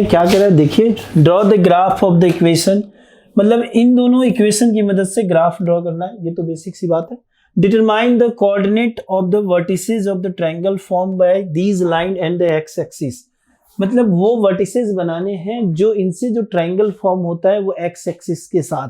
क्या कह रहा है देखिए, draw the graph of the equation, मतलब इन दोनों इक्वेशन की मदद से ग्राफ ड्रॉ करना है, ये तो बेसिक सी बात है। Determine the coordinate of the vertices of the triangle form by these line and the x axis, मतलब वो वर्टिसेस बनाने हैं जो इनसे जो ट्रायंगल फॉर्म होता है वो एक्स एक्सिस के साथ,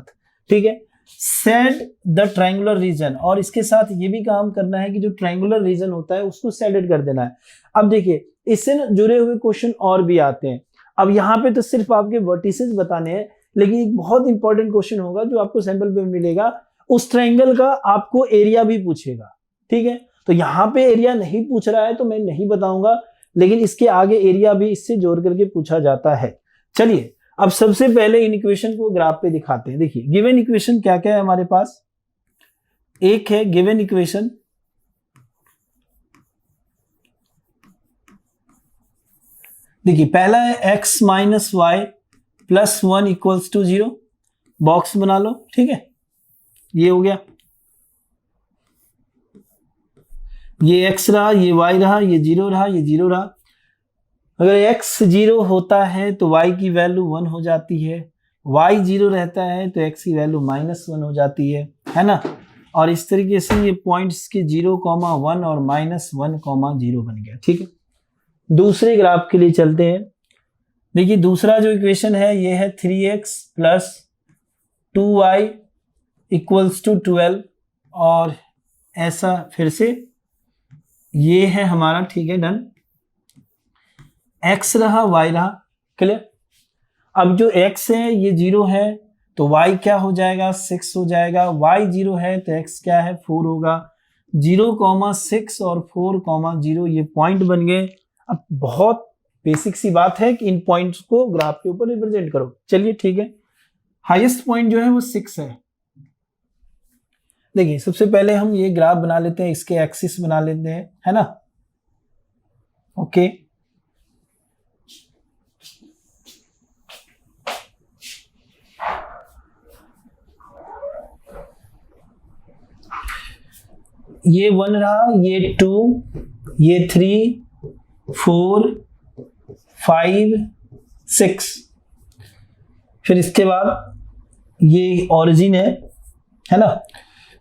ठीक है। सेड द ट्रायंगुलर रीजन, और इसके साथ ये भी काम करना है कि जो ट्रायंगुलर रीजन होता है उसको सेडेड कर देना है। अब देखिए इससे ना जुड़े हुए क्वेश्चन और भी आते हैं। अब यहाँ पे तो सिर्फ आपके वर्टिसेस बताने हैं, लेकिन एक बहुत इंपॉर्टेंट क्वेश्चन होगा जो आपको सैंपल पे मिलेगा, उस ट्रायंगल का आपको एरिया भी पूछेगा, ठीक है। तो यहाँ पे एरिया नहीं पूछ रहा है तो मैं नहीं बताऊंगा, लेकिन इसके आगे एरिया भी इससे जोड़ करके पूछा जाता है। चलिए अब सबसे पहले इन इक्वेशन को ग्राफ पे दिखाते हैं। देखिए गिवन इक्वेशन क्या क्या है हमारे पास, एक है गिवन इक्वेशन, देखिए पहला है x minus y plus 1 equals to 0, box बना लो, ठीक है, ये हो गया, ये x रहा, ये y रहा, ये 0 रहा, ये 0 रहा। अगर x 0 होता है तो y की वैल्यू 1 हो जाती है, y 0 रहता है तो x की वैल्यू -1 हो जाती है ना। और इस तरीके से ये पॉइंट्स के 0,1 और -1,0 बन गया, ठीक है। दूसरे ग्राफ के लिए चलते हैं। देखिए दूसरा जो इक्वेशन है ये है 3x plus 2y equals to 12, और ऐसा फिर से ये है हमारा, ठीक है, डन। x रहा, y रहा, क्लियर। अब जो x है ये 0 है तो y क्या हो जाएगा, 6 हो जाएगा, y 0 है तो x क्या है, 4 होगा। 0,6 और 4,0 ये पॉइंट बन गए। अब बहुत बेसिक सी बात है कि इन पॉइंट्स को ग्राफ के ऊपर रिप्रेजेंट करो। चलिए ठीक है, हाईएस्ट पॉइंट जो है वो 6 है। देखिए सबसे पहले हम ये ग्राफ बना लेते हैं, इसके एक्सिस बना लेते हैं, है ना, ओके। ये 1 रहा, ये 2, ये 3, 4, 5, 6, फिर इसके बाद ये ओरिजिन है ना,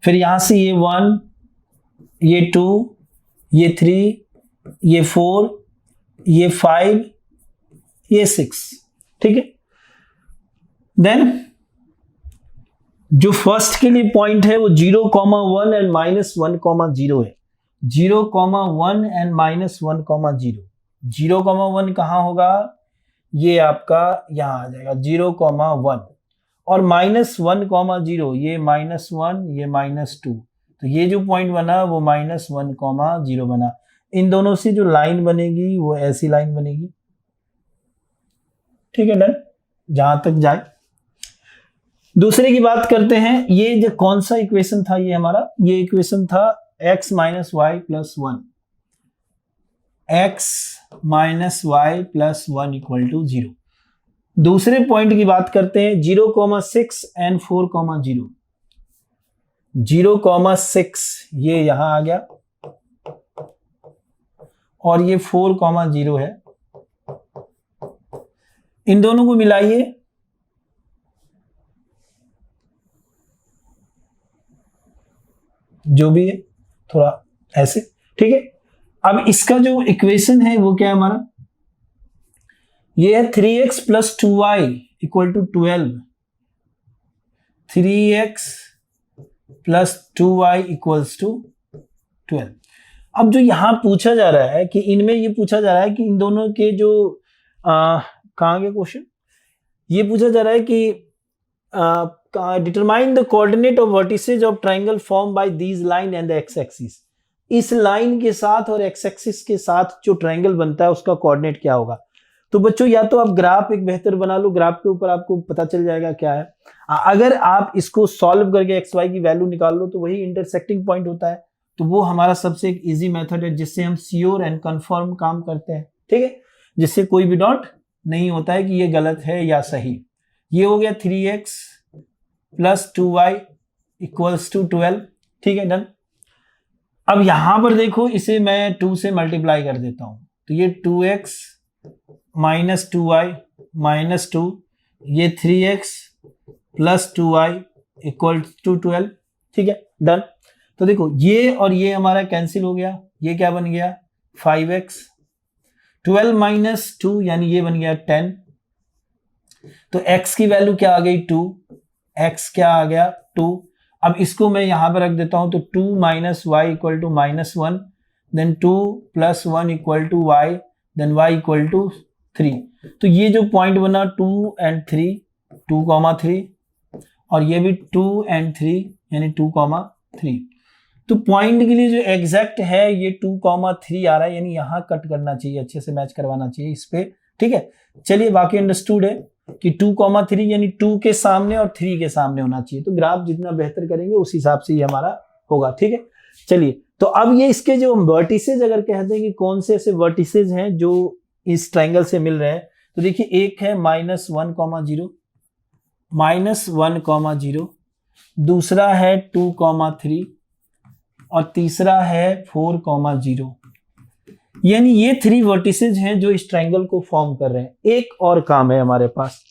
फिर यहां से ये 1, ये 2, ये 3, ये 4, ये 5, ये 6, ठीक है। देन जो फर्स्ट के लिए पॉइंट है वो 0,1 एंड -1,0 है। 0,1 एंड -1,0, 0,1 कहाँ होगा, ये आपका यहां आ जाएगा 0,1, और -1,0 ये -1, ये -2, तो ये जो पॉइंट बना वो -1,0 बना। इन दोनों से जो लाइन बनेगी वो ऐसी लाइन बनेगी, ठीक है, डन, जहां तक जाए। दूसरे की बात करते हैं, ये जो कौन सा इक्वेशन था, ये हमारा ये इक्वेशन था x minus y plus 1, x minus y plus 1 equal to 0। दूसरे पॉइंट की बात करते हैं, 0,6 एंड 4,0, 0,6 ये यहां आ गया, और ये 4,0 है। इन दोनों को मिलाइए, जो भी है थोड़ा ऐसे, ठीक है। अब इसका जो इक्वेशन है वो क्या है हमारा, ये है 3x plus 2y equal to 12, 3x plus 2y equals to 12। अब जो यहां पूछा जा रहा है कि इनमें ये पूछा जा रहा है कि इन दोनों के जो कहाँ गया क्वेश्चन, ये पूछा जा रहा है कि determine the coordinate of vertices of triangle form by these line and the x axis. इस लाइन के साथ और एक्स एक्सिस के साथ जो ट्रायंगल बनता है उसका कोऑर्डिनेट क्या होगा। तो बच्चों या तो आप ग्राफ एक बेहतर बना लो, ग्राफ के ऊपर आपको पता चल जाएगा क्या है। अगर आप इसको सॉल्व करके एक्स वाई की वैल्यू निकाल लो तो वही इंटरसेक्टिंग पॉइंट होता है, तो वो हमारा सबसे एक इजी मेथड है जिससे हम श्योर एंड कंफर्म काम करते हैं, ठीक है, जिससे कोई भी डाउट नहीं होता है कि ये गलत है या सही। ये हो गया 3x plus 2y equals to 12, ठीक है, डन। अब यहां पर देखो, इसे मैं 2 से मल्टीप्लाई कर देता हूं, तो ये 2x माइनस 2y -2, ये 3x plus 2y equal to 12। ठीक है, डन। तो देखो ये और ये हमारा कैंसिल हो गया, ये क्या बन गया 5x, 12 माइनस 2 यानी ये बन गया 10। तो x की वैल्यू क्या आ गई 2, x क्या आ गया 2। अब इसको मैं यहां पर रख देता हूं, तो 2 minus y equal to -1, then 2 plus 1 equal to y, then y equal to 3। तो ये जो पॉइंट बना 2 and 3, 2,3, और ये भी 2 and 3 यानी 2,3। तो पॉइंट के लिए जो एग्जैक्ट है ये 2,3 आ रहा है, यानी यहां कट करना चाहिए, अच्छे से मैच करवाना चाहिए इस पे। ठीक है, चलिए बाकी अंडरस्टूड है कि 2,3 यानी 2 के सामने और 3 के सामने होना चाहिए। तो ग्राफ जितना बेहतर करेंगे उस हिसाब से ये हमारा होगा। ठीक है, चलिए तो अब ये इसके जो वर्टिसेज अगर कहते हैं कि कौन से ऐसे वर्टिसेज हैं जो इस ट्रायंगल से मिल रहे हैं, तो देखिए एक है -1,0, -1,0, दूसरा है 2,3 और तीसरा है 4,0। यानी ये 3 वर्टिसेज हैं जो इस ट्रायंगल को फॉर्म कर रहे हैं। एक और काम है हमारे पास,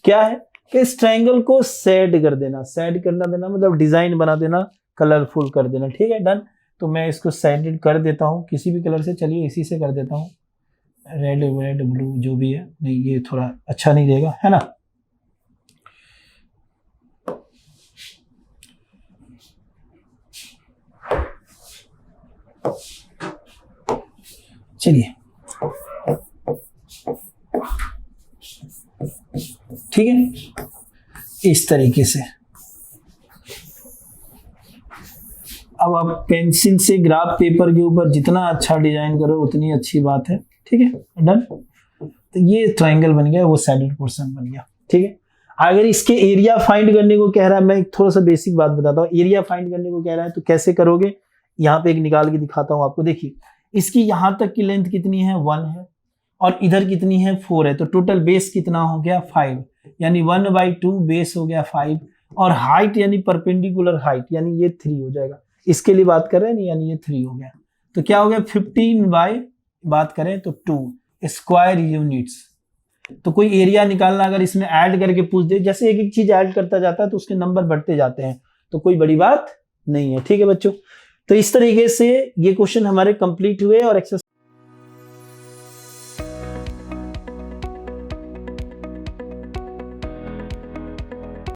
क्या है कि इस ट्रायंगल को शेड कर देना। शेड करना देना मतलब डिजाइन बना देना, कलरफुल कर देना। ठीक है, डन। तो मैं इसको शेडेड कर देता हूं किसी भी कलर से। चलिए इसी से कर देता हूं, रेड ब्लू जो भी है। नहीं ये थोड़ा अच्छा नहीं रहेगा, है ना। चलिए ठीक है, इस तरीके से। अब आप पेंसिल से ग्राफ पेपर के ऊपर जितना अच्छा डिजाइन करो उतनी अच्छी बात है। ठीक है, डन। तो ये ट्रायंगल बन गया, वो सैडेड पोर्शन बन गया। ठीक है, अगर इसके एरिया फाइंड करने को कह रहा है, मैं थोड़ा सा बेसिक बात बताता हूँ। एरिया फाइंड करने को कह रहा है तो कैसे करोगे, यहाँ पे एक निकाल के दिखाता हूँ आपको। देखिए इसकी यहां तक की लेंथ कितनी है 1 है, और इधर कितनी है 4 है। तो टोटल बेस कितना हो गया 5, यानी 1/2 बेस हो गया 5। और हाइट यानी परपेंडिकुलर हाइट यानी ये 3 हो जाएगा। इसके लिए बात कर रहे हैं नहीं, यानी ये 3 हो गया। तो क्या हो गया 15 बाई बात करें तो 2 स्क्वायर यूनिट्स। तो कोई एरिया निकालना अगर इसमें ऐड करके पूछ दे, जैसे एक एक चीज ऐड करता जाता है तो उसके नंबर बढ़ते जाते हैं, तो कोई बड़ी बात नहीं है। ठीक है बच्चों, तो इस तरीके से ये क्वेश्चन हमारे कंप्लीट हुए और एक्सरसाइज